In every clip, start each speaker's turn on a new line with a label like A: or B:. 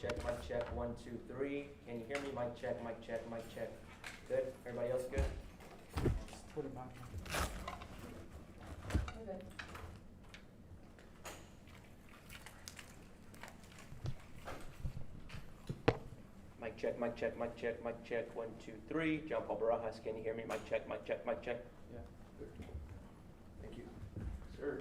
A: mic check, 1, 2, 3. Can you hear me? Mic check, mic check, mic check. Good? Everybody else good?
B: Put it back.
A: Okay. Mic check, mic check, mic check, mic check, 1, 2, 3. John Paul Barajas, can you hear me? Mic check, mic check, mic check.
B: Yeah. Good.
A: Thank you. Sir.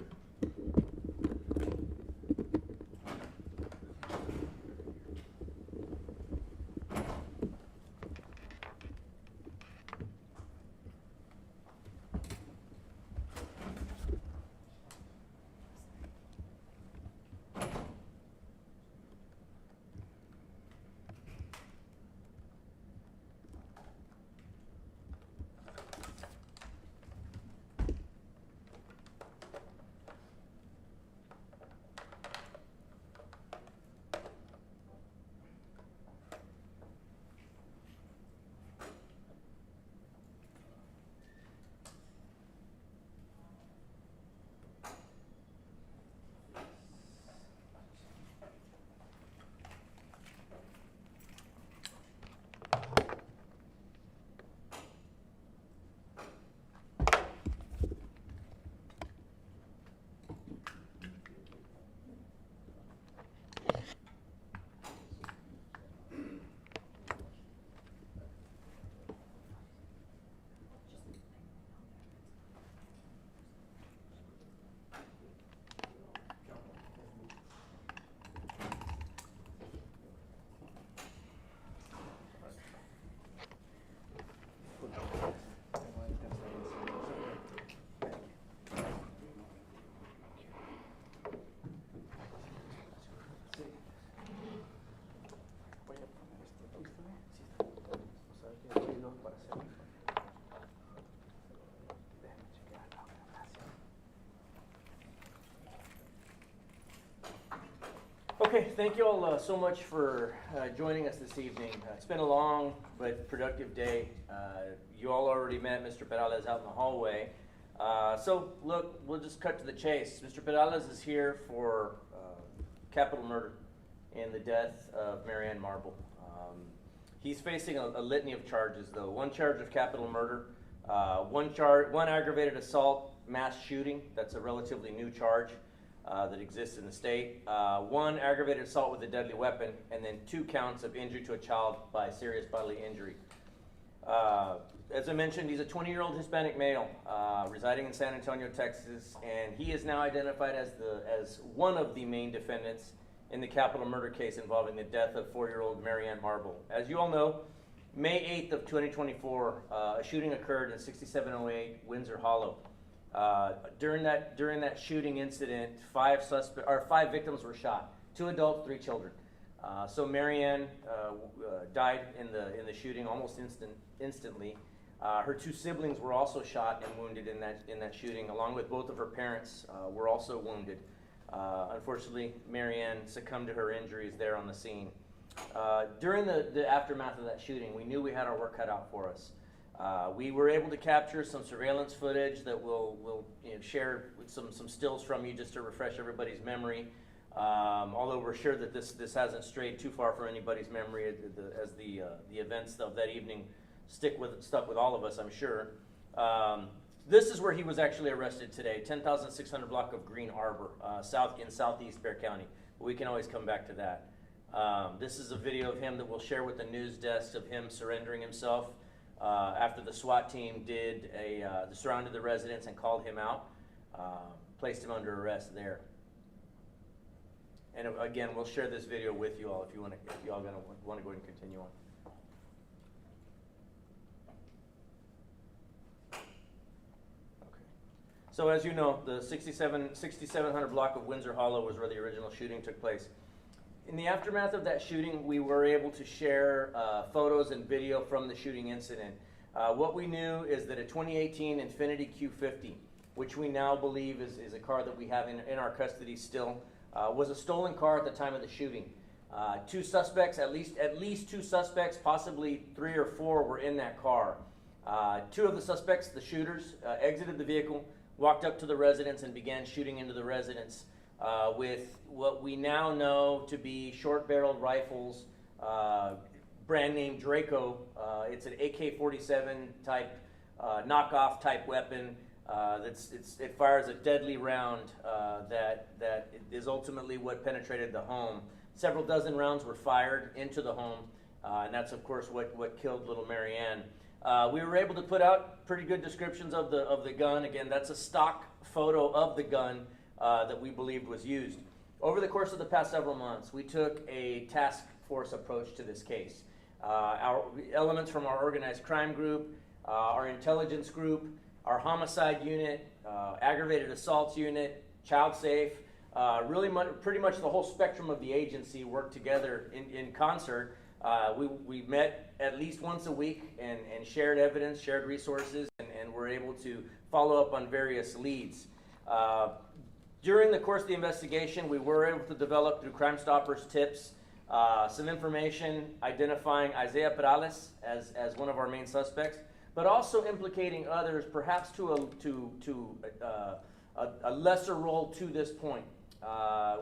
A: Okay, thank you all so much for joining us this evening. It's been a long but productive day. You all already met Mr. Peralez out in the hallway. So look, we'll just cut to the chase. Mr. Peralez is here for capital murder in the death of Marianne Marble. He's facing a litany of charges though. One charge of capital murder, one aggravated assault, mass shooting, that's a relatively new charge. That exists in the state. One aggravated assault with a deadly weapon, and then 2 counts of injury to a child by serious bodily injury. As I mentioned, he's a 20-year-old Hispanic male residing in San Antonio, Texas, and he is now identified as one of the main defendants in the capital murder case involving the death of 4-year-old Marianne Marble. As you all know, May 8th of 2024, a shooting occurred in 6708 Windsor Hollow. During that shooting incident, 5 victims were shot, 2 adults, 3 children. So Marianne died in the shooting almost instantly. Her 2 siblings were also shot and wounded in that shooting, along with both of her parents were also wounded. Unfortunately, Marianne succumbed to her injuries there on the scene. During the aftermath of that shooting, we knew we had our work cut out for us. We were able to capture some surveillance footage that we'll share with some stills from you just to refresh everybody's memory. Although we're sure that this hasn't strayed too far from anybody's memory as the events of that evening stuck with all of us, I'm sure. This is where he was actually arrested today, 10,600 block of Green Arbor, in southeast Bexar County. But we can always come back to that. This is a video of him that we'll share with the news desk of him surrendering himself. After the SWAT team surrounded the residence and called him out, placed him under arrest there. And again, we'll share this video with you all if you all want to go ahead and continue on. Okay. So as you know, the 6700 block of Windsor Hollow was where the original shooting took place. In the aftermath of that shooting, we were able to share photos and video from the shooting incident. What we knew is that a 2018 Infiniti Q50, which we now believe is a car that we have in our custody still, was a stolen car at the time of the shooting. 2 suspects, at least 2 suspects, possibly 3 or 4 were in that car. 2 of the suspects, the shooters, exited the vehicle, walked up to the residence and began shooting into the residence. with what we now know to be short-barreled rifles, brand name Draco. It's an AK-47 type knockoff type weapon. It fires a deadly round that is ultimately what penetrated the home. Several dozen rounds were fired into the home, and that's of course what killed little Marianne. We were able to put out pretty good descriptions of the gun. Again, that's a stock photo of the gun that we believed was used. Over the course of the past several months, we took a task force approach to this case. Our elements from our organized crime group, our intelligence group, our homicide unit, aggravated assaults unit, child safe, pretty much the whole spectrum of the agency worked together in concert. We met at least once a week and shared evidence, shared resources, and were able to follow up on various leads. During the course of the investigation, we were able to develop through Crime Stoppers tips some information identifying Isaiah Perales as one of our main suspects, but also implicating others perhaps to a lesser role to this point.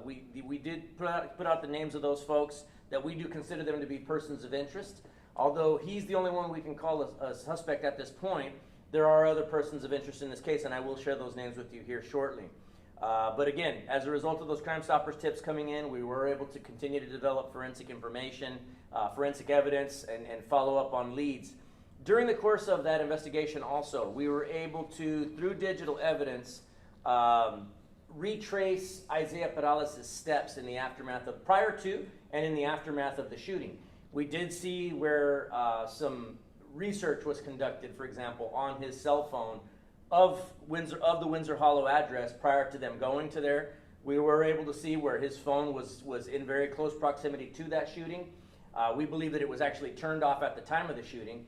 A: We did put out the names of those folks that we do consider them to be persons of interest. Although he's the only one we can call a suspect at this point, there are other persons of interest in this case, and I will share those names with you here shortly. But again, as a result of those Crime Stoppers tips coming in, we were able to continue to develop forensic information, forensic evidence, and follow up on leads. During the course of that investigation also, we were able to, through digital evidence, retrace Isaiah Perales' steps in the aftermath of, prior to and in the aftermath of the shooting. We did see where some research was conducted, for example, on his cell phone of the Windsor Hollow address prior to them going to there. We were able to see where his phone was in very close proximity to that shooting. We believe that it was actually turned off at the time of the shooting.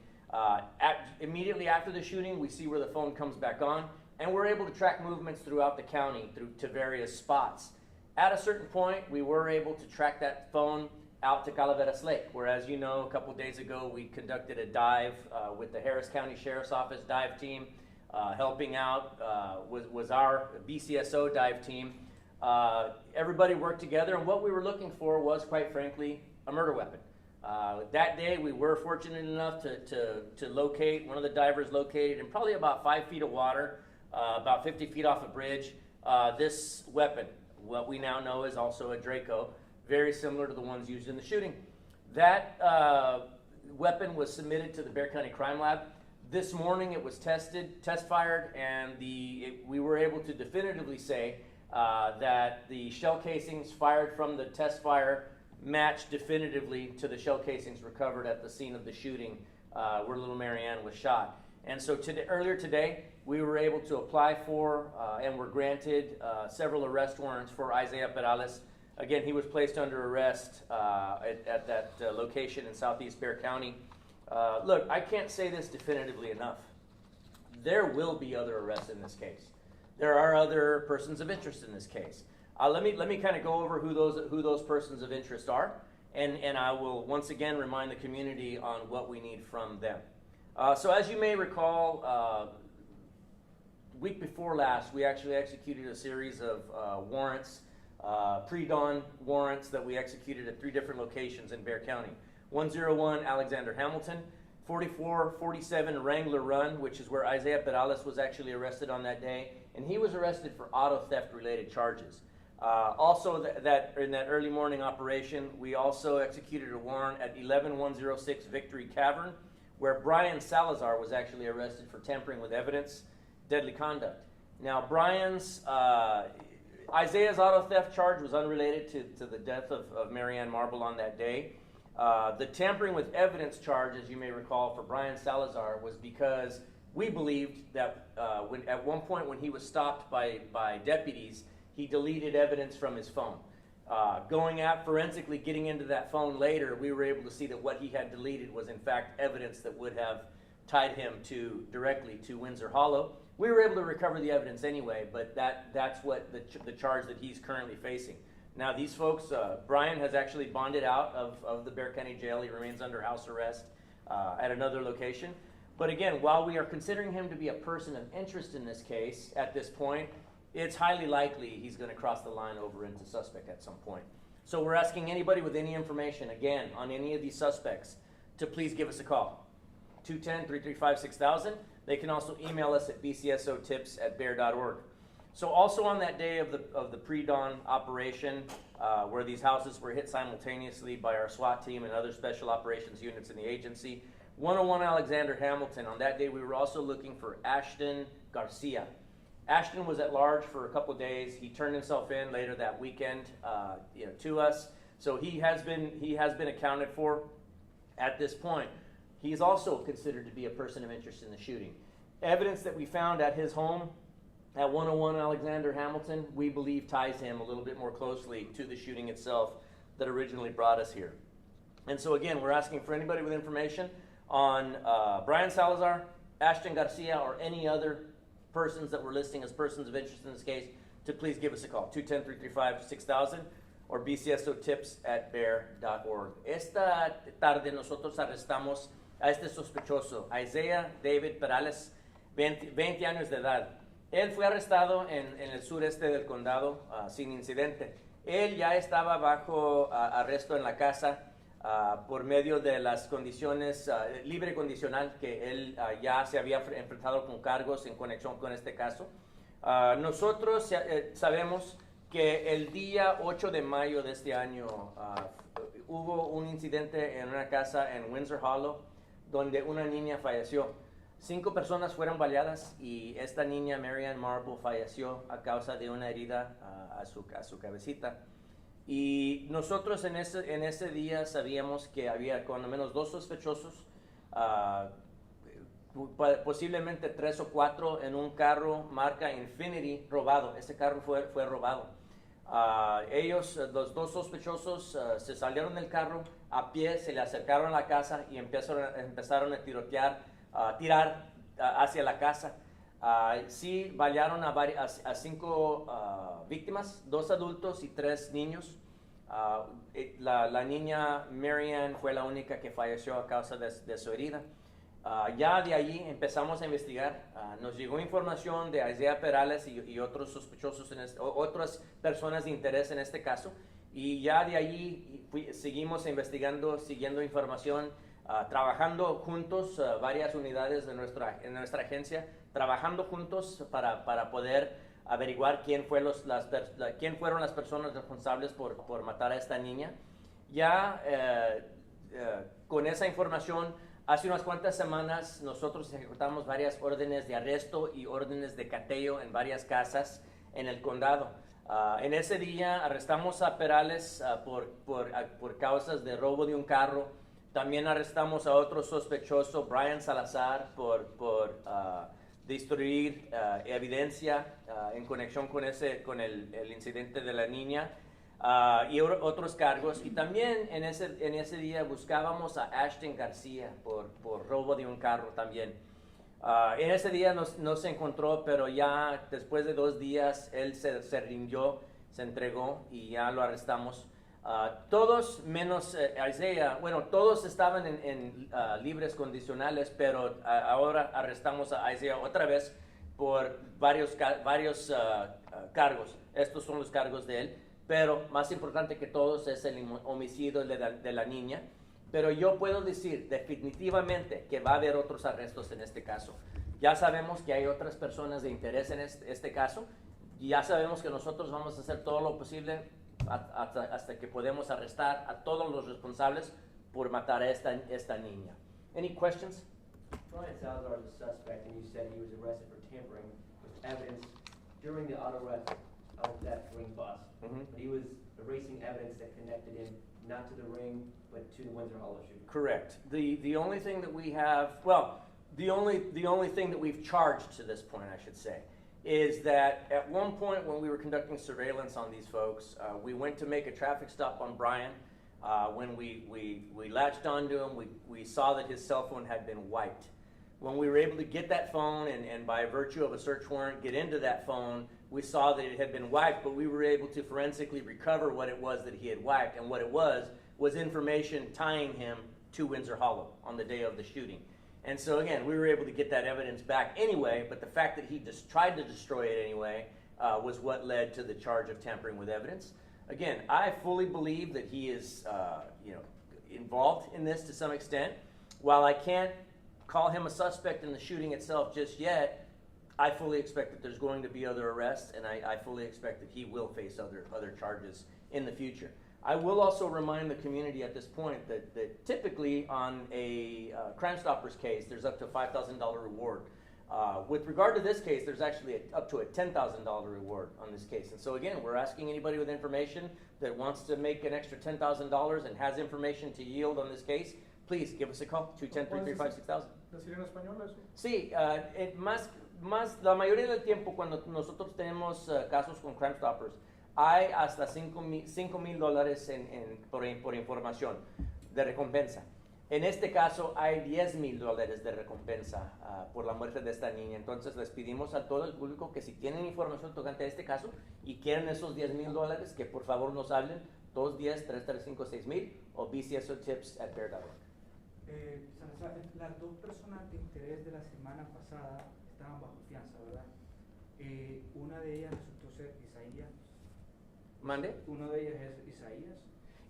A: Immediately after the shooting, we see where the phone comes back on, and we're able to track movements throughout the county to various spots. At a certain point, we were able to track that phone out to Calaveras Lake, where, as you know, a couple days ago, we conducted a dive with the Harris County Sheriff's Office dive team. Helping out was our BCSO dive team. Everybody worked together, and what we were looking for was, quite frankly, a murder weapon. That day, we were fortunate enough to locate, one of the divers located in probably about 5 feet of water, about 50 feet off a bridge, this weapon, what we now know is also a Draco, very similar to the ones used in the shooting. That weapon was submitted to the Bexar County Crime Lab. This morning it was test fired, and we were able to definitively say that the shell casings fired from the test fire matched definitively to the shell casings recovered at the scene of the shooting where little Marianne was shot. And so earlier today, we were able to apply for and were granted several arrest warrants for Isaiah Perales. Again, he was placed under arrest at that location in southeast Bexar County. Look, I can't say this definitively enough. There will be other arrests in this case. There are other persons of interest in this case. Let me kind of go over who those persons of interest are, and I will once again remind the community on what we need from them. So as you may recall, week before last, we actually executed a series of warrants, pre-dawn warrants that we executed at 3 different locations in Bexar County. 101 Alexander Hamilton, 4447 Wrangler Run, which is where Isaiah Perales was actually arrested on that day, and he was arrested for auto theft related charges. Also, in that early morning operation, we also executed a warrant at 11106 Victory Cavern, where Brian Salazar was actually arrested for tampering with evidence, deadly conduct. Now, Isaiah's auto theft charge was unrelated to the death of Marianne Marble on that day. The tampering with evidence charge, as you may recall, for Brian Salazar was because we believed that at one point when he was stopped by deputies, he deleted evidence from his phone. Forensically getting into that phone later, we were able to see that what he had deleted was in fact evidence that would have tied him directly to Windsor Hollow. We were able to recover the evidence anyway, but that's what the charge that he's currently facing. Now these folks, Brian has actually bonded out of the Bexar County Jail. He remains under house arrest at another location. But again, while we are considering him to be a person of interest in this case at this point, it's highly likely he's going to cross the line over into suspect at some point. So we're asking anybody with any information, again, on any of these suspects, to please give us a call. 210-335-6000. They can also email us at bcsotips@bear.org. So also on that day of the pre-dawn operation, where these houses were hit simultaneously by our SWAT team and other special operations units in the agency, 101 Alexander Hamilton, on that day we were also looking for Ashton Garcia. Ashton was at large for a couple of days. He turned himself in later that weekend to us. So he has been accounted for at this point. He is also considered to be a person of interest in the shooting. Evidence that we found at his home at 101 Alexander Hamilton, we believe ties him a little bit more closely to the shooting itself that originally brought us here. And so again, we're asking for anybody with information on Brian Salazar, Ashton Garcia, or any other persons that we're listing as persons of interest in this case, to please give us a call, 210-335-6000 or bcsotips@bear.org. Esta tarde nosotros arrestamos a este sospechoso, Isaiah David Perales, 20 años de edad. Él fue arrestado en el sureste del condado sin incidente. Él ya estaba bajo arresto en la casa por medio de las condiciones libre condicional, que él ya se había enfrentado con cargos en conexión con este caso. Nosotros sabemos que el día 8 de mayo de este año hubo un incidente en una casa en Windsor Hollow donde una niña falleció. 5 personas fueron baleadas y esta niña, Marianne Marble, falleció a causa de una herida a su cabecita. Y nosotros en ese día sabíamos que había cuando menos 2 sospechosos, posiblemente 3 o 4 en un carro marca Infinity robado. Ese carro fue robado. Ellos, los 2 sospechosos, se salieron del carro a pie, se le acercaron a la casa y empezaron a tirar hacia la casa. Sí balearon a 5 víctimas, 2 adultos y 3 niños. La niña Marianne fue la única que falleció a causa de su herida. Ya de allí empezamos a investigar. Nos llegó información de Isaiah Perales y otros sospechosos, otras personas de interés en este caso. Y ya de allí seguimos investigando, siguiendo información, trabajando juntos, varias unidades de nuestra agencia, trabajando juntos para poder averiguar quién fueron las personas responsables por matar a esta niña. Ya con esa información, hace unas cuantas semanas nosotros ejecutamos varias órdenes de arresto y órdenes de cateo en varias casas en el condado. En ese día arrestamos a Perales por causas de robo de un carro. También arrestamos a otro sospechoso, Brian Salazar, por destruir evidencia en conexión con el incidente de la niña y otros cargos. Y también en ese día buscábamos a Ashton Garcia por robo de un carro también. En ese día no se encontró, pero ya después de 2 días él se rindió, se entregó y ya lo arrestamos. Todos menos Isaiah, bueno, todos estaban en libres condicionales, pero ahora arrestamos a Isaiah otra vez por varios cargos. Estos son los cargos de él, pero más importante que todos es el homicidio de la niña. Pero yo puedo decir definitivamente que va a haber otros arrestos en este caso. Ya sabemos que hay otras personas de interés en este caso, y ya sabemos que nosotros vamos a hacer todo lo posible hasta que podemos arrestar a todos los responsables por matar a esta niña. Any questions?
C: Brian Salazar is a suspect, and you said he was arrested for tampering with evidence during the auto arrest of that ring bus.
A: Mm-hmm.
C: But he was erasing evidence that connected him not to the ring, but to the Windsor Hollow shooting.
A: Correct. The only thing that we have, well, the only thing that we've charged to this point, I should say, is that at one point when we were conducting surveillance on these folks, we went to make a traffic stop on Brian. When we latched onto him, we saw that his cell phone had been wiped. When we were able to get that phone and by virtue of a search warrant get into that phone, we saw that it had been wiped, but we were able to forensically recover what it was that he had wiped, and what it was information tying him to Windsor Hollow on the day of the shooting. And so again, we were able to get that evidence back anyway, but the fact that he just tried to destroy it anyway was what led to the charge of tampering with evidence. Again, I fully believe that he is, involved in this to some extent. While I can't call him a suspect in the shooting itself just yet, I fully expect that there's going to be other arrests, and I fully expect that he will face other charges in the future. I will also remind the community at this point that typically on a Crime Stoppers case, there's up to a $5,000 reward. With regard to this case, there's actually up to a $10,000 reward on this case. And so again, we're asking anybody with information that wants to make an extra $10,000 and has information to yield on this case, please give us a call, 210-335-6000.
B: ¿Decir en español eso?
A: Sí, la mayoría del tiempo cuando nosotros tenemos casos con Crime Stoppers, hay hasta $5,000 por información de recompensa. En este caso hay $10,000 de recompensa por la muerte de esta niña. Entonces les pedimos a todo el público que si tienen información tocante a este caso y quieren esos $10,000, que por favor nos hablen 210-335-6000 o bcsotips@bear.org.
B: Salazar, las dos personas de interés de la semana pasada estaban bajo fianza, ¿verdad? Una de ellas resultó ser Isaías.
A: ¿Mande?
B: Uno de ellas es Isaías.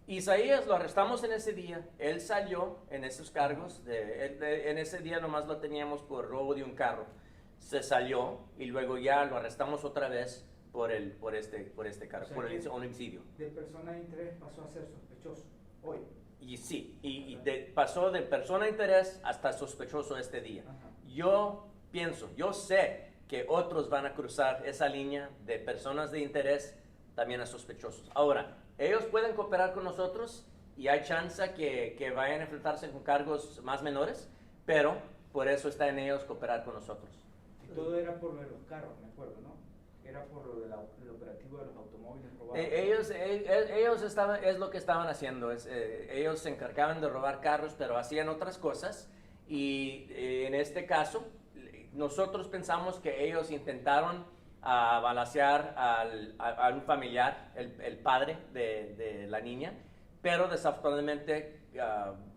A: Isaías lo arrestamos en ese día, él salió en esos cargos, en ese día nomás lo teníamos por robo de un carro, se salió y luego ya lo arrestamos otra vez por este cargo,
B: O sea,
A: por el homicidio.
B: De persona de interés pasó a ser sospechoso hoy.
A: Y sí, pasó de persona de interés hasta sospechoso este día.
B: Ajá.
A: Yo sé que otros van a cruzar esa línea de personas de interés también a sospechosos. Ahora, ellos pueden cooperar con nosotros y hay chance que vayan a enfrentarse con cargos más menores, pero por eso está en ellos cooperar con nosotros.
B: Y todo era por lo de los carros, me acuerdo, ¿no? Era por lo del operativo de los automóviles robados.
A: Ellos es lo que estaban haciendo. Ellos se encargaban de robar carros, pero hacían otras cosas. Y en este caso, nosotros pensamos que ellos intentaron balacear a un familiar, el padre de la niña, pero desafortunadamente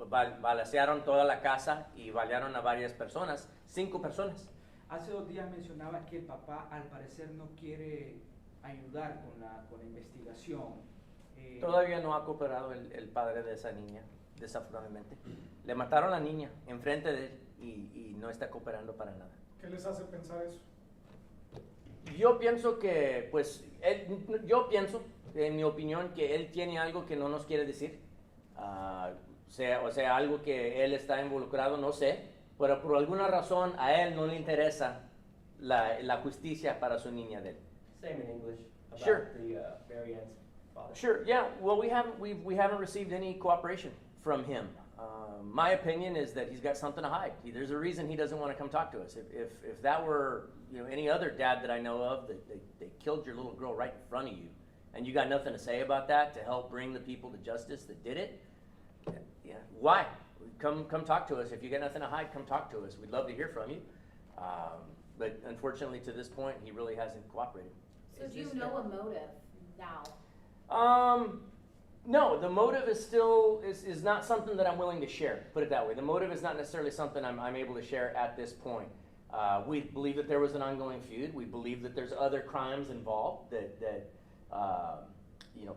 A: balacearon toda la casa y balearon a varias personas, 5 personas.
B: Hace 2 días mencionaba que el papá al parecer no quiere ayudar con la investigación.
A: Todavía no ha cooperado el padre de esa niña, desafortunadamente. Le mataron a la niña enfrente de él y no está cooperando para nada.
D: ¿Qué les hace pensar eso?
A: Yo pienso que, en mi opinión, que él tiene algo que no nos quiere decir. O sea, algo que él está involucrado, no sé. Pero por alguna razón a él no le interesa la justicia para su niña de él.
C: Same in English about
A: Sure.
C: the Marianne's father.
A: Sure, yeah. Well, we haven't received any cooperation from him. My opinion is that he's got something to hide. There's a reason he doesn't want to come talk to us. If that were any other dad that I know of, that they killed your little girl right in front of you, and you got nothing to say about that to help bring the people to justice that did it, yeah, why? Come talk to us. If you got nothing to hide, come talk to us. We'd love to hear from you. But unfortunately, to this point, he really hasn't cooperated.
E: So do you know a motive now?
A: No, the motive is still is not something that I'm willing to share. Put it that way. The motive is not necessarily something I'm able to share at this point. We believe that there was an ongoing feud. We believe that there's other crimes involved that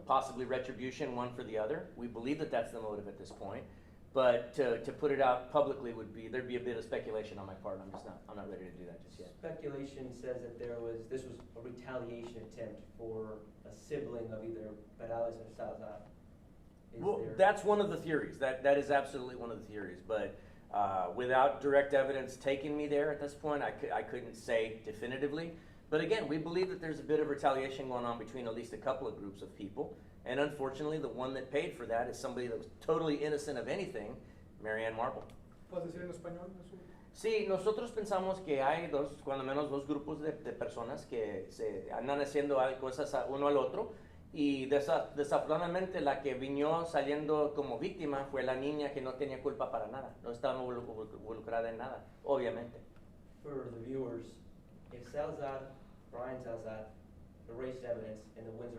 A: possibly retribution one for the other. We believe that that's the motive at this point. But to put it out publicly there'd be a bit of speculation on my part. I'm not ready to do that just yet.
C: Speculation says that this was a retaliation attempt for a sibling of either Perales or Salazar.
A: That's one of the theories. That is absolutely one of the theories. But without direct evidence taking me there at this point, I couldn't say definitively. But again, we believe that there's a bit of retaliation going on between at least a couple of groups of people. And unfortunately, the one that paid for that is somebody that was totally innocent of anything, Marianne Marble.
D: ¿Puedes decir en español, Jesús?
A: Sí, nosotros pensamos que hay cuando menos dos grupos de personas que se andan haciendo cosas uno al otro. Y desafortunadamente la que vino saliendo como víctima fue la niña que no tenía culpa para nada. No estaba involucrada en nada, obviamente.
C: For the viewers, if Salazar, Brian Salazar, erased evidence in the Windsor